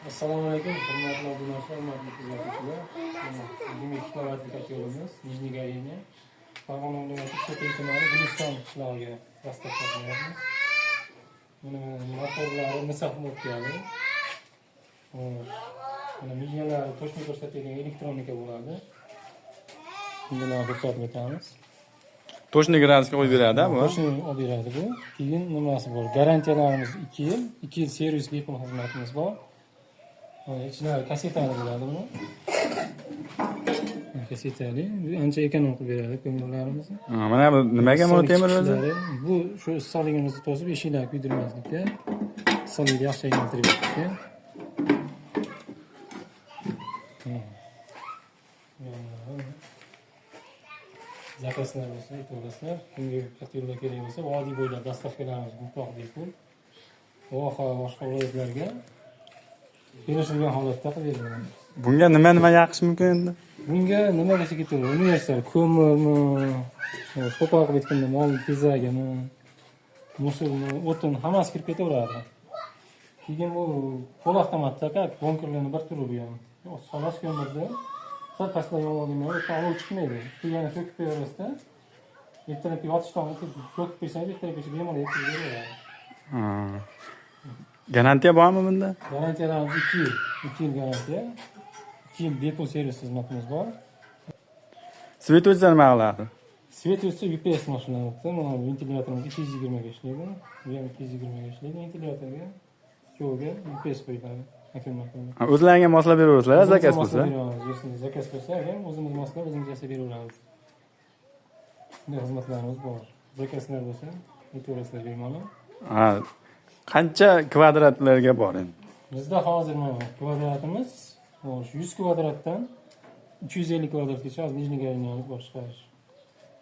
Assalomu alaykum, hurmatli obunachilar, hurmatli kuzatuvchilar. Bugungi ikki qavatli yo'limiz Nijniy Gorenniy, Farg'ona viloyati Chepel tumani Guliston qishlog'iga dastlab toplayapmiz. Buni motorlari misaf mo'tkali. Mana miyanlari to'shni ko'rsatadigan elektronika bo'ladi. Buni ko'rsatib o'tamiz. To'shni gradusga qo'yib beradi bu. To'shni olib beradi bu. Keyin nimasi bor? Garantiyalarimiz 2 yil, 2 yil servis bepul xizmatimiz bor. İçine kasetali bo'ladi buni. Kasetali. Ancha ekonom qilib beradi ko'mirlarimizni. Mana bu nimaga bu temir o'zi? Bu shu issiqligimizni to'sib eshiklarni kuydirmaslikka, issiqlikni yaxshi aylantirib berishga. Zakaslar bo'lsa, aytavasizlar. Kimga katerlar kerak bo'lsa, vodiy bo'ylab dastavkalarimiz mutlaq bepul. Boshqa viloyatlarga kelishilgan holatda qilib beriladi. Bunga nima yoqish mumkin endi? Bunga nima bo'lsa ketadi? Universal ko'mirmi, qo'pol qilib aytganda mol tezagimi, musulmi, o'tin hammasi kirib ketaveradi. Keyin bu qo'l avtomatda bunkerlarni bir turi bu ham. Solas ko'mirda sal pastdan yonilgan o'tdan olov chiqmaydi. Suyani to'kib qo'yaverasizda, ertalabki yotishdan to'kib qo'ysangiz ertalabgacha bemalol yetkazib beraveradi. Garantiya bormi bunda? Garantiyalarimiz 2 yil. 2 yil garantiya. 2 yil bepul servis xizmatimiz bor. Svet o'zida nima qiladi? Svet o'tsa UPS mashinalarida mana ventilyatorimiz 220 ga ishlaydi. Bu ham 220 ga ishlaydi ventilyatorga. Ikkoviga UPS qo'yiladi. O'zlaringga moslab beraverasizlar, zakaz bo'lsa? Zakaz bo'lsa, ham o'zimiz moslab, o'zimiz yasab beraveramiz. Bunday xizmatlarimiz bor. Zakazlar bo'lsa, aytaverasizlar bemalol. Qancha kvadratlarga bor endi? Bizda hozir mana kvadratimiz 100 kvadratdan 250 kvadratgacha Nijniy Gorenniy bor chiqarish.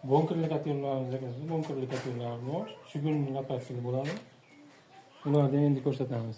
Bunkerli kotellarimiz zakazli, bunkerli kotellarimiz bor. Shugun lokatsiyada bo'ladi. Ularni endi ko'rsatamiz.